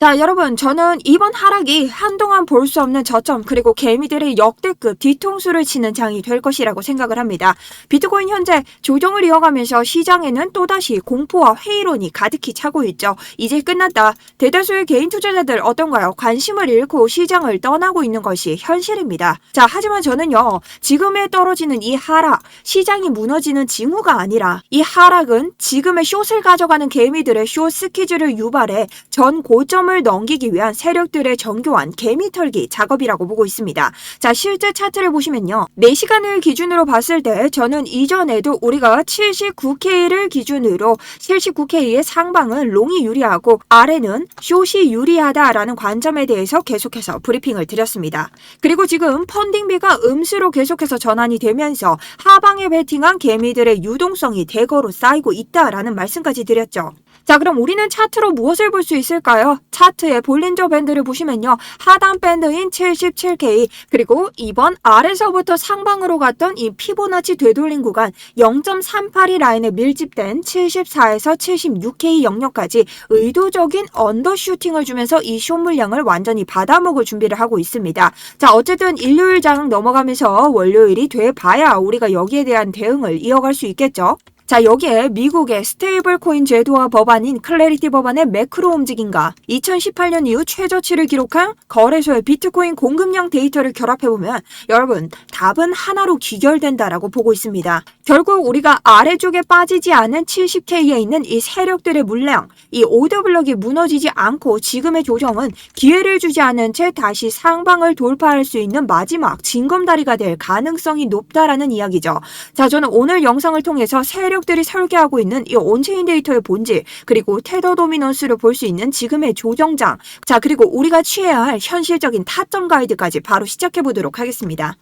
자, 여러분, 저는 이번 하락이 한동안 볼 수 없는 저점 그리고 개미들의 역대급 뒤통수를 치는 장이 될 것이라고 생각을 합니다. 비트코인 현재 조정을 이어가면서 시장에는 또다시 공포와 회의론이 가득히 차고 있죠. 이제 끝났다. 대다수의 개인 투자자들 어떤가요? 관심을 잃고 시장을 떠나고 있는 것이 현실입니다. 자, 하지만 저는요, 지금에 떨어지는 이 하락, 시장이 무너지는 징후가 아니라 이 하락은 지금의 숏을 가져가는 개미들의 숏 스퀴즈를 유발해 전 고점을 넘기기 위한 세력들의 정교한 개미털기 작업이라고 보고 있습니다. 자, 실제 차트를 보시면요. 4시간을 기준으로 봤을 때 저는 이전에도 우리가 79K를 기준으로 79K의 상방은 롱이 유리하고 아래는 숏이 유리하다라는 관점에 대해서 계속해서 브리핑을 드렸습니다. 그리고 지금 펀딩비가 음수로 계속해서 전환이 되면서 하방에 베팅한 개미들의 유동성이 대거로 쌓이고 있다라는 말씀까지 드렸죠. 자, 그럼 우리는 차트로 무엇을 볼 수 있을까요? 차트의 볼린저 밴드를 보시면요. 하단 밴드인 77K 그리고 이번 아래서부터 상방으로 갔던 이 피보나치 되돌림 구간 0.382 라인에 밀집된 74에서 76K 영역까지 의도적인 언더슈팅을 주면서 이 숏 물량을 완전히 받아먹을 준비를 하고 있습니다. 자, 어쨌든 일요일 장 넘어가면서 월요일이 돼봐야 우리가 여기에 대한 대응을 이어갈 수 있겠죠. 자, 여기에 미국의 스테이블 코인 제도화 법안인 클래리티 법안의 매크로 움직임과 2018년 이후 최저치를 기록한 거래소의 비트코인 공급량 데이터를 결합해보면 여러분, 답은 하나로 귀결된다라고 보고 있습니다. 결국 우리가 아래쪽에 빠지지 않은 70K에 있는 이 세력들의 물량, 이 오더블럭이 무너지지 않고 지금의 조정은 기회를 주지 않은 채 다시 상방을 돌파할 수 있는 마지막 징검다리가 될 가능성이 높다라는 이야기죠. 자, 저는 오늘 영상을 통해서 세력들이 설계하고 있는 이 온체인 데이터의 본질, 그리고 테더 도미넌스를 볼 수 있는 지금의 조정장, 자, 그리고 우리가 취해야 할 현실적인 타점 가이드까지 바로 시작해 보도록 하겠습니다.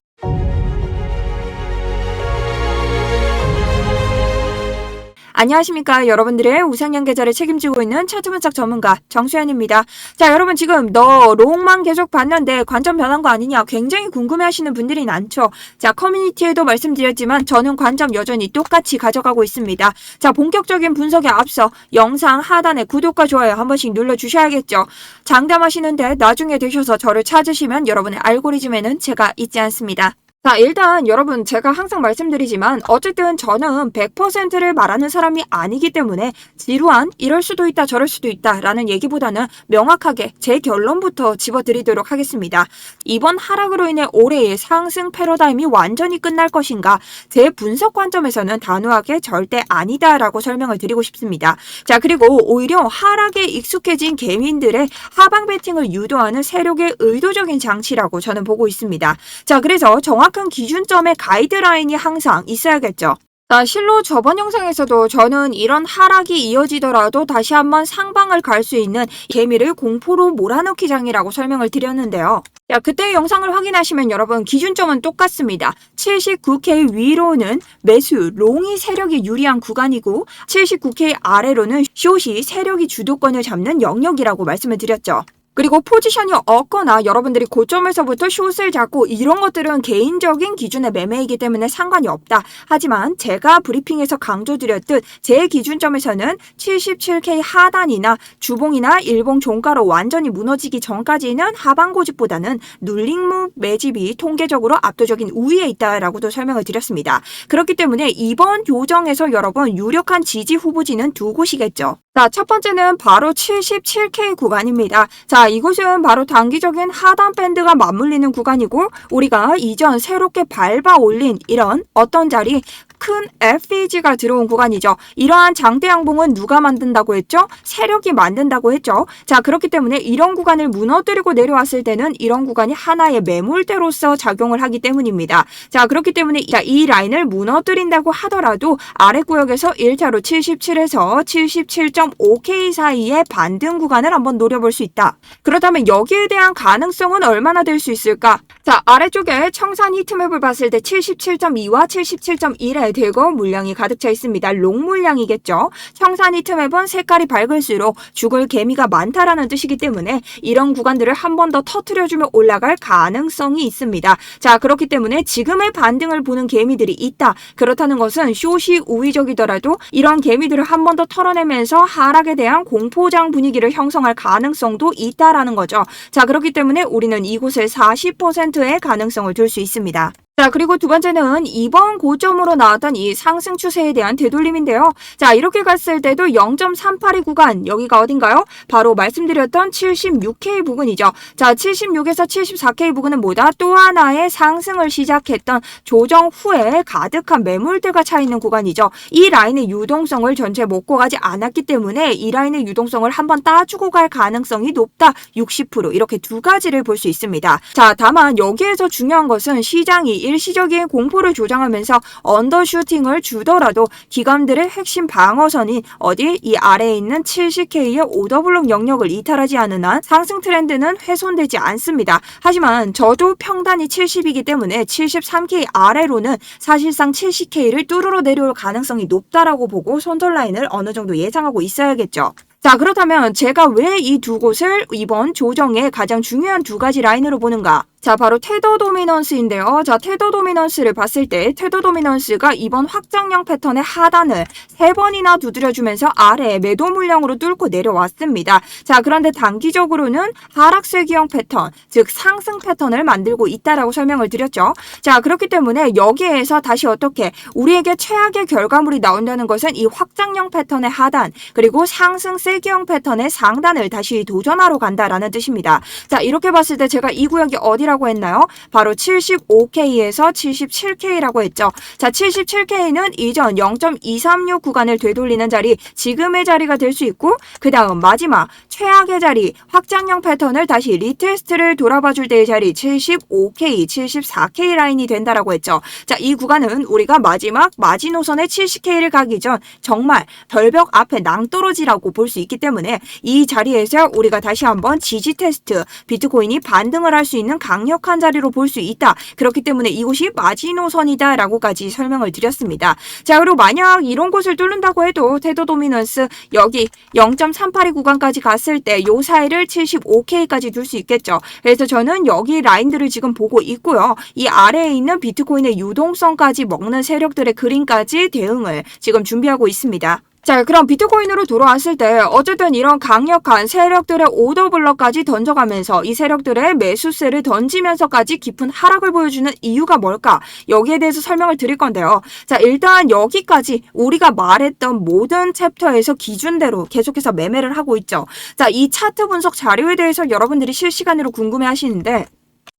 안녕하십니까. 여러분들의 우상향 계좌를 책임지고 있는 차트분석 전문가 정수연입니다. 자, 여러분 지금 너 롱만 계속 봤는데 관점 변한 거 아니냐 굉장히 궁금해하시는 분들이 많죠. 자, 커뮤니티에도 말씀드렸지만 저는 관점 여전히 똑같이 가져가고 있습니다. 자, 본격적인 분석에 앞서 영상 하단에 구독과 좋아요 한 번씩 눌러주셔야겠죠. 장담하시는데 나중에 되셔서 저를 찾으시면 여러분의 알고리즘에는 제가 있지 않습니다. 자, 일단 여러분 제가 항상 말씀드리지만 어쨌든 저는 100%를 말하는 사람이 아니기 때문에 지루한 이럴 수도 있다 저럴 수도 있다 라는 얘기보다는 명확하게 제 결론부터 집어드리도록 하겠습니다. 이번 하락으로 인해 올해의 상승 패러다임이 완전히 끝날 것인가, 제 분석 관점에서는 단호하게 절대 아니다 라고 설명을 드리고 싶습니다. 자, 그리고 오히려 하락에 익숙해진 개미들의 하방 베팅을 유도하는 세력의 의도적인 장치라고 저는 보고 있습니다. 자, 그래서 정확한 기준점의 가이드라인이 항상 있어야겠죠. 자, 실로 저번 영상에서도 저는 이런 하락이 이어지더라도 다시 한번 상방을 갈 수 있는 개미를 공포로 몰아넣기 장이라고 설명을 드렸는데요. 자, 그때 영상을 확인하시면 여러분 기준점은 똑같습니다. 79K 위로는 매수, 롱이 세력이 유리한 구간이고 79K 아래로는 숏이 세력이 주도권을 잡는 영역이라고 말씀을 드렸죠. 그리고 포지션이 없거나 여러분들이 고점에서부터 숏을 잡고 이런 것들은 개인적인 기준의 매매이기 때문에 상관이 없다. 하지만 제가 브리핑에서 강조드렸듯 제 기준점에서는 77K 하단이나 주봉이나 일봉 종가로 완전히 무너지기 전까지는 하방 고집보다는 눌림목 매집이 통계적으로 압도적인 우위에 있다라고도 설명을 드렸습니다. 그렇기 때문에 이번 교정에서 여러분 유력한 지지 후보지는 두 곳이겠죠. 자, 첫 번째는 바로 77K 구간입니다. 자, 이곳은 바로 단기적인 하단 밴드가 맞물리는 구간이고 우리가 이전 새롭게 밟아 올린 이런 어떤 자리 큰 FEG가 들어온 구간이죠. 이러한 장대 양봉은 누가 만든다고 했죠? 세력이 만든다고 했죠. 자, 그렇기 때문에 이런 구간을 무너뜨리고 내려왔을 때는 이런 구간이 하나의 매물대로서 작용을 하기 때문입니다. 자, 그렇기 때문에 이 라인을 무너뜨린다고 하더라도 아래 구역에서 1차로 77에서 77.5K 사이의 반등 구간을 한번 노려볼 수 있다. 그렇다면 여기에 대한 가능성은 얼마나 될 수 있을까? 자, 아래쪽에 청산 히트맵을 봤을 때 77.2와 77.1의 정말 대거 물량이 가득 차 있습니다. 롱 물량이겠죠. 청산이 틈에 본 색깔이 밝을수록 죽을 개미가 많다라는 뜻이기 때문에 이런 구간들을 한 번 더 터트려주면 올라갈 가능성이 있습니다. 자, 그렇기 때문에 지금의 반등을 보는 개미들이 있다. 그렇다는 것은 숏이 우위적이더라도 이런 개미들을 한 번 더 털어내면서 하락에 대한 공포장 분위기를 형성할 가능성도 있다라는 거죠. 자, 그렇기 때문에 우리는 이곳에 40%의 가능성을 둘 수 있습니다. 자, 그리고 두 번째는 이번 고점으로 나왔던 이 상승 추세에 대한 되돌림인데요. 자, 이렇게 갔을 때도 0.382 구간, 여기가 어딘가요? 바로 말씀드렸던 76K 부근이죠. 자, 76에서 74K 부근은 뭐다? 또 하나의 상승을 시작했던 조정 후에 가득한 매물대가 차 있는 구간이죠. 이 라인의 유동성을 전체 먹고 가지 않았기 때문에 이 라인의 유동성을 한번 따주고 갈 가능성이 높다. 60% 이렇게 두 가지를 볼 수 있습니다. 자, 다만 여기에서 중요한 것은 시장이 일시적인 공포를 조장하면서 언더슈팅을 주더라도 기관들의 핵심 방어선인 어디 이 아래에 있는 70K의 오더블록 영역을 이탈하지 않은 한 상승 트렌드는 훼손되지 않습니다. 하지만 저도 평단이 70이기 때문에 73K 아래로는 사실상 70K를 뚫으러 내려올 가능성이 높다라고 보고 손절 라인을 어느 정도 예상하고 있어야겠죠. 자, 그렇다면 제가 왜 이 두 곳을 이번 조정의 가장 중요한 두 가지 라인으로 보는가? 자, 바로 테더 도미넌스인데요. 자, 테더 도미넌스를 봤을 때 테더 도미넌스가 이번 확장형 패턴의 하단을 3번이나 두드려주면서 아래에 매도 물량으로 뚫고 내려왔습니다. 자, 그런데 단기적으로는 하락세기형 패턴, 즉 상승 패턴을 만들고 있다라고 설명을 드렸죠. 자, 그렇기 때문에 여기에서 다시 어떻게 우리에게 최악의 결과물이 나온다는 것은 이 확장형 패턴의 하단, 그리고 상승 세기형 패턴의 상단을 다시 도전하러 간다라는 뜻입니다. 자, 이렇게 봤을 때 제가 이 구역이 어디라고 했나요? 바로 75K에서 77K라고 했죠. 자, 77K는 이전 0.236 구간을 되돌리는 자리, 지금의 자리가 될 수 있고, 그 다음 마지막 최악의 자리, 확장형 패턴을 다시 리테스트를 돌아봐 줄 때의 자리 75K, 74K 라인이 된다라고 했죠. 자, 이 구간은 우리가 마지막 마지노선의 70K를 가기 전 정말 절벽 앞에 낭떠러지라고 볼 수 있기 때문에 이 자리에서 우리가 다시 한번 지지 테스트, 비트코인이 반등을 할 수 있는 강력한 자리로 볼 수 있다. 그렇기 때문에 이곳이 마지노선이다 라고까지 설명을 드렸습니다. 자, 그리고 만약 이런 곳을 뚫는다고 해도 테더 도미넌스 여기 0.382 구간까지 갔을 때 요 사이를 75K까지 둘 수 있겠죠. 그래서 저는 여기 라인들을 지금 보고 있고요. 이 아래에 있는 비트코인의 유동성까지 먹는 세력들의 그림까지 대응을 지금 준비하고 있습니다. 자, 그럼 비트코인으로 돌아왔을 때 어쨌든 이런 강력한 세력들의 오더블럭까지 던져가면서 이 세력들의 매수세를 던지면서까지 깊은 하락을 보여주는 이유가 뭘까? 여기에 대해서 설명을 드릴 건데요. 자, 일단 여기까지 우리가 말했던 모든 챕터에서 기준대로 계속해서 매매를 하고 있죠. 자, 이 차트 분석 자료에 대해서 여러분들이 실시간으로 궁금해 하시는데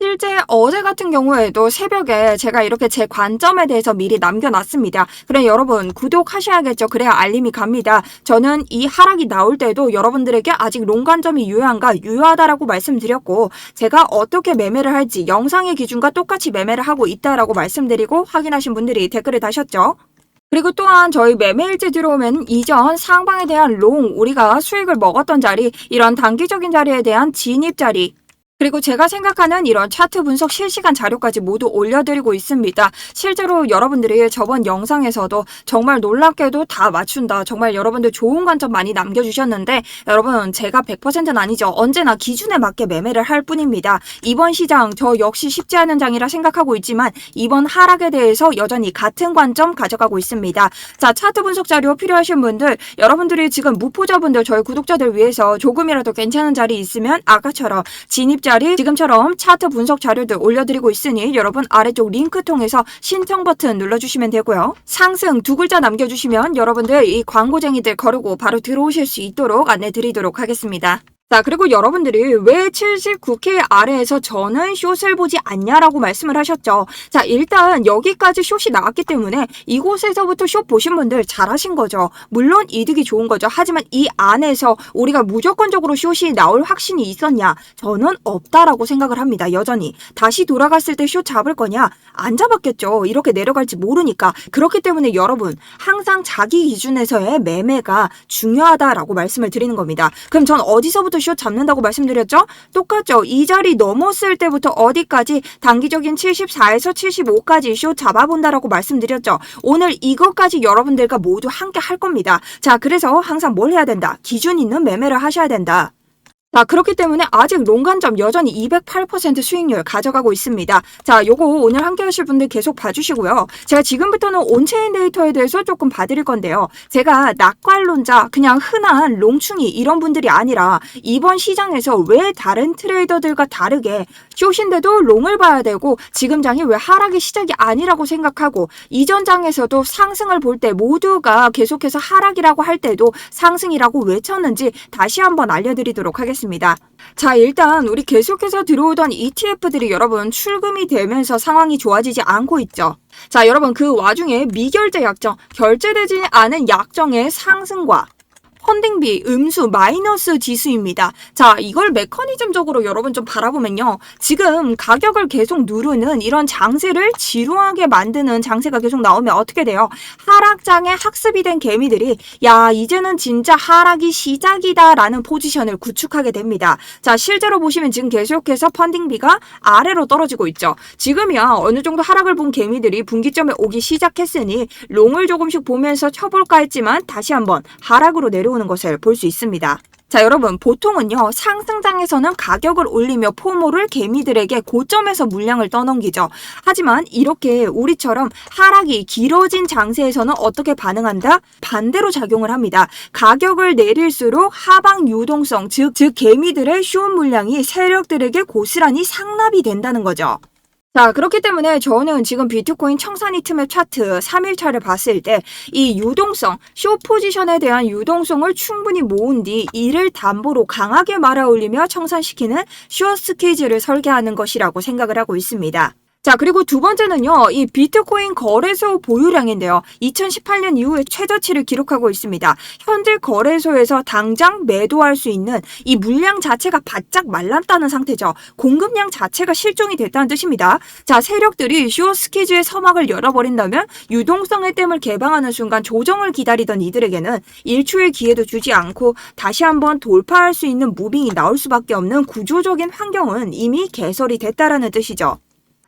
실제 어제 같은 경우에도 새벽에 제가 이렇게 제 관점에 대해서 미리 남겨놨습니다. 그래 여러분 구독하셔야겠죠. 그래야 알림이 갑니다. 저는 이 하락이 나올 때도 여러분들에게 아직 롱 관점이 유효한가? 유효하다라고 말씀드렸고 제가 어떻게 매매를 할지 영상의 기준과 똑같이 매매를 하고 있다라고 말씀드리고 확인하신 분들이 댓글을 다셨죠. 그리고 또한 저희 매매일지 들어오면 이전 상방에 대한 롱, 우리가 수익을 먹었던 자리, 이런 단기적인 자리에 대한 진입 자리, 그리고 제가 생각하는 이런 차트 분석 실시간 자료까지 모두 올려드리고 있습니다. 실제로 여러분들이 저번 영상에서도 정말 놀랍게도 다 맞춘다. 정말 여러분들 좋은 관점 많이 남겨주셨는데 여러분 제가 100%는 아니죠. 언제나 기준에 맞게 매매를 할 뿐입니다. 이번 시장 저 역시 쉽지 않은 장이라 생각하고 있지만 이번 하락에 대해서 여전히 같은 관점 가져가고 있습니다. 자, 차트 분석 자료 필요하신 분들, 여러분들이 지금 무포자분들, 저희 구독자들 위해서 조금이라도 괜찮은 자리 있으면 아까처럼 진입 자리, 지금처럼 차트 분석 자료들 올려드리고 있으니 여러분 아래쪽 링크 통해서 신청 버튼 눌러주시면 되고요. 상승 두 글자 남겨주시면 여러분들 이 광고쟁이들 거르고 바로 들어오실 수 있도록 안내드리도록 하겠습니다. 자, 그리고 여러분들이 왜 79K 아래에서 저는 숏을 보지 않냐라고 말씀을 하셨죠. 자, 일단 여기까지 숏이 나왔기 때문에 이곳에서부터 숏 보신 분들 잘하신 거죠. 물론 이득이 좋은 거죠. 하지만 이 안에서 우리가 무조건적으로 숏이 나올 확신이 있었냐? 저는 없다라고 생각을 합니다. 여전히. 다시 돌아갔을 때 숏 잡을 거냐? 안 잡았겠죠. 이렇게 내려갈지 모르니까. 그렇기 때문에 여러분 항상 자기 기준에서의 매매가 중요하다라고 말씀을 드리는 겁니다. 그럼 전 어디서부터 언제부터 숏 잡는다고 말씀드렸죠? 똑같죠. 이 자리 넘었을 때부터 어디까지 단기적인 74에서 75까지 숏 잡아본다라고 말씀드렸죠. 오늘 이것까지 여러분들과 모두 함께 할 겁니다. 자, 그래서 항상 뭘 해야 된다? 기준 있는 매매를 하셔야 된다. 자, 그렇기 때문에 아직 롱관점 여전히 208% 수익률 가져가고 있습니다. 자, 요거 오늘 함께 하실 분들 계속 봐주시고요. 제가 지금부터는 온체인 데이터에 대해서 조금 봐드릴 건데요. 제가 낙관론자, 그냥 흔한 롱충이 이런 분들이 아니라 이번 시장에서 왜 다른 트레이더들과 다르게 숏인데도 롱을 봐야 되고 지금 장이 왜 하락의 시작이 아니라고 생각하고 이전 장에서도 상승을 볼 때 모두가 계속해서 하락이라고 할 때도 상승이라고 외쳤는지 다시 한번 알려드리도록 하겠습니다. 자, 일단 우리 계속해서 들어오던 ETF들이 여러분 출금이 되면서 상황이 좋아지지 않고 있죠. 자, 여러분 그 와중에 미결제 약정, 결제되지 않은 약정의 상승과 펀딩비, 음수, 마이너스 지수입니다. 자, 이걸 메커니즘적으로 여러분 좀 바라보면요. 지금 가격을 계속 누르는 이런 장세를 지루하게 만드는 장세가 계속 나오면 어떻게 돼요? 하락장에 학습이 된 개미들이 야, 이제는 진짜 하락이 시작이다 라는 포지션을 구축하게 됩니다. 자, 실제로 보시면 지금 계속해서 펀딩비가 아래로 떨어지고 있죠. 지금이야 어느 정도 하락을 본 개미들이 분기점에 오기 시작했으니 롱을 조금씩 보면서 쳐볼까 했지만 다시 한번 하락으로 내려오는 것을 볼 수 있습니다. 자, 여러분 보통은요 상승장에서는 가격을 올리며 포모를 개미들에게 고점에서 물량을 떠넘기죠. 하지만 이렇게 우리처럼 하락이 길어진 장세에서는 어떻게 반응한다? 반대로 작용을 합니다. 가격을 내릴수록 하방 유동성, 즉 개미들의 숏 물량이 세력들에게 고스란히 상납이 된다는 거죠. 자, 그렇기 때문에 저는 지금 비트코인 청산이 틈의 차트 3일차를 봤을 때 이 유동성, 숏 포지션에 대한 유동성을 충분히 모은 뒤 이를 담보로 강하게 말아올리며 청산시키는 숏 스퀴즈를 설계하는 것이라고 생각을 하고 있습니다. 자, 그리고 두 번째는요, 이 비트코인 거래소 보유량인데요. 2018년 이후에 최저치를 기록하고 있습니다. 현재 거래소에서 당장 매도할 수 있는 이 물량 자체가 바짝 말랐다는 상태죠. 공급량 자체가 실종이 됐다는 뜻입니다. 자, 세력들이 숏 스퀴즈의 서막을 열어버린다면 유동성의 댐을 개방하는 순간 조정을 기다리던 이들에게는 1초의 기회도 주지 않고 다시 한번 돌파할 수 있는 무빙이 나올 수밖에 없는 구조적인 환경은 이미 개설이 됐다라는 뜻이죠.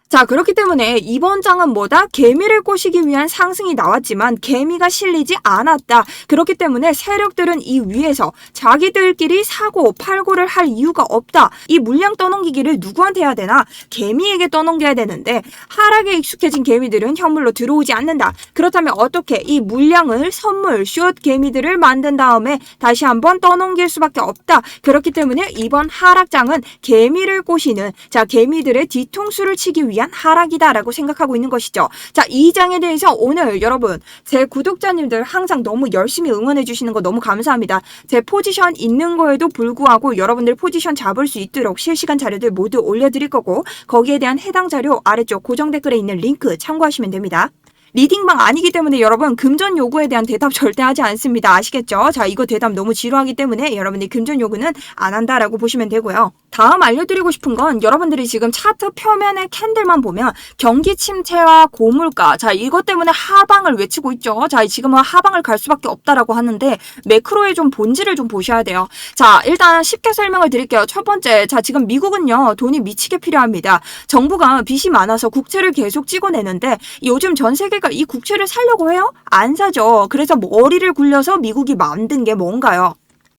자, 그렇기 때문에 이번 장은 뭐다? 개미를 꼬시기 위한 상승이 나왔지만 개미가 실리지 않았다. 그렇기 때문에 세력들은 이 위에서 자기들끼리 사고 팔고를 할 이유가 없다. 이 물량 떠넘기기를 누구한테 해야 되나? 개미에게 떠넘겨야 되는데 하락에 익숙해진 개미들은 현물로 들어오지 않는다. 그렇다면 어떻게 이 물량을 선물, 숏 개미들을 만든 다음에 다시 한번 떠넘길 수밖에 없다. 그렇기 때문에 이번 하락장은 개미를 꼬시는, 자, 개미들의 뒤통수를 치기 위한 하락이다라고 생각하고 있는 것이죠. 자, 이 장에 대해서 오늘 여러분 제 구독자님들 항상 너무 열심히 응원해 주시는 거 너무 감사합니다. 제 포지션 있는 거에도 불구하고 여러분들 포지션 잡을 수 있도록 실시간 자료들 모두 올려드릴 거고 거기에 대한 해당 자료 아래쪽 고정 댓글에 있는 링크 참고하시면 됩니다. 리딩방 아니기 때문에 여러분 금전 요구에 대한 대답 절대 하지 않습니다. 아시겠죠? 자, 이거 대답 너무 지루하기 때문에 여러분들이 금전 요구는 안 한다라고 보시면 되고요. 다음 알려드리고 싶은 건 여러분들이 지금 차트 표면의 캔들만 보면 경기 침체와 고물가, 자, 이것 때문에 하방을 외치고 있죠. 자, 지금은 하방을 갈 수밖에 없다라고 하는데 매크로의 좀 본질을 좀 보셔야 돼요. 자, 일단 쉽게 설명을 드릴게요. 첫 번째, 자, 지금 미국은요 돈이 미치게 필요합니다. 정부가 빚이 많아서 국채를 계속 찍어내는데 요즘 전 세계가 이 국채를 사려고 해요? 안 사죠. 그래서 머리를 굴려서 미국이 만든 게 뭔가요?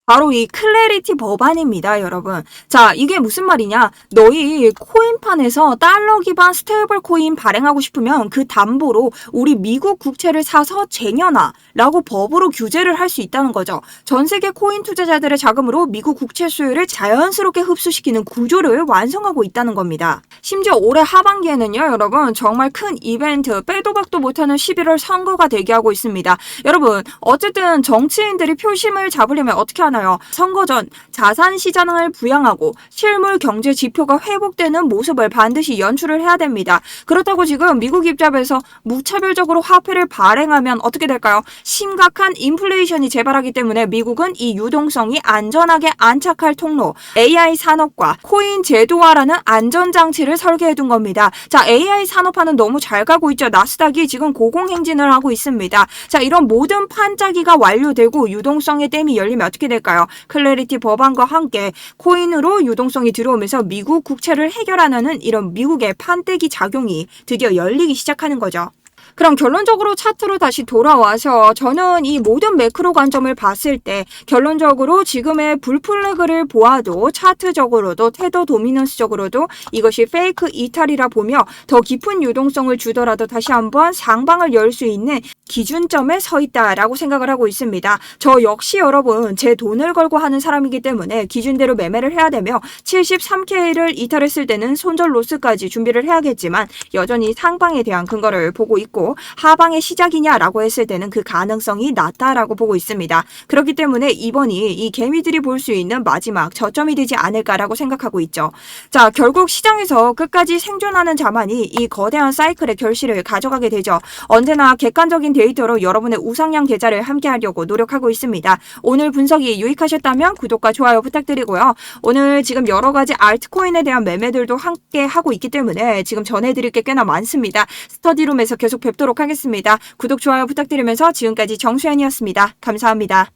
바로 이 클래리티 법안입니다, 여러분. 자, 이게 무슨 말이냐? 너희 코인판에서 달러 기반 스테이블 코인 발행하고 싶으면 그 담보로 우리 미국 국채를 사서 쟁여놔 라고 법으로 규제를 할 수 있다는 거죠. 전 세계 코인 투자자들의 자금으로 미국 국채 수요를 자연스럽게 흡수시키는 구조를 완성하고 있다는 겁니다. 심지어 올해 하반기에는요, 여러분, 정말 큰 이벤트, 빼도 박도 못하는 11월 선거가 대기하고 있습니다. 여러분, 어쨌든 정치인들이 표심을 잡으려면 어떻게 하나요? 선거 전 자산 시장을 부양하고 실물 경제 지표가 회복되는 모습을 반드시 연출을 해야 됩니다. 그렇다고 지금 미국 입장에서 무차별적으로 화폐를 발행하면 어떻게 될까요? 심각한 인플레이션이 재발하기 때문에 미국은 이 유동성이 안전하게 안착할 통로, AI 산업과 코인 제도화라는 안전장치를 설계해둔 겁니다. 자, AI 산업화는 너무 잘 가고 있죠. 나스닥이 지금 고공행진을 하고 있습니다. 자, 이런 모든 판짜기가 완료되고 유동성의 댐이 열리면 어떻게 될까요? 있을까요? 클래리티 법안과 함께 코인으로 유동성이 들어오면서 미국 국채를 해결하는 이런 미국의 판때기 작용이 드디어 열리기 시작하는 거죠. 그럼 결론적으로 차트로 다시 돌아와서 저는 이 모든 매크로 관점을 봤을 때 결론적으로 지금의 불플래그를 보아도 차트적으로도 테더 도미넌스적으로도 이것이 페이크 이탈이라 보며 더 깊은 유동성을 주더라도 다시 한번 상방을 열 수 있는 기준점에 서 있다라고 생각을 하고 있습니다. 저 역시 여러분 제 돈을 걸고 하는 사람이기 때문에 기준대로 매매를 해야 되며 73K를 이탈했을 때는 손절 로스까지 준비를 해야겠지만 여전히 상방에 대한 근거를 보고 있고 하방의 시작이냐라고 했을 때는 그 가능성이 낮다라고 보고 있습니다. 그렇기 때문에 이번이 이 개미들이 볼 수 있는 마지막 저점이 되지 않을까라고 생각하고 있죠. 자, 결국 시장에서 끝까지 생존하는 자만이 이 거대한 사이클의 결실을 가져가게 되죠. 언제나 객관적인 데이터로 여러분의 우상향 계좌를 함께 하려고 노력하고 있습니다. 오늘 분석이 유익하셨다면 구독과 좋아요 부탁드리고요. 오늘 지금 여러 가지 알트코인에 대한 매매들도 함께 하고 있기 때문에 지금 전해드릴 게 꽤나 많습니다. 스터디룸에서 계속 뵙도록 하겠습니다. 구독, 좋아요 부탁드리면서 지금까지 정수연이었습니다. 감사합니다.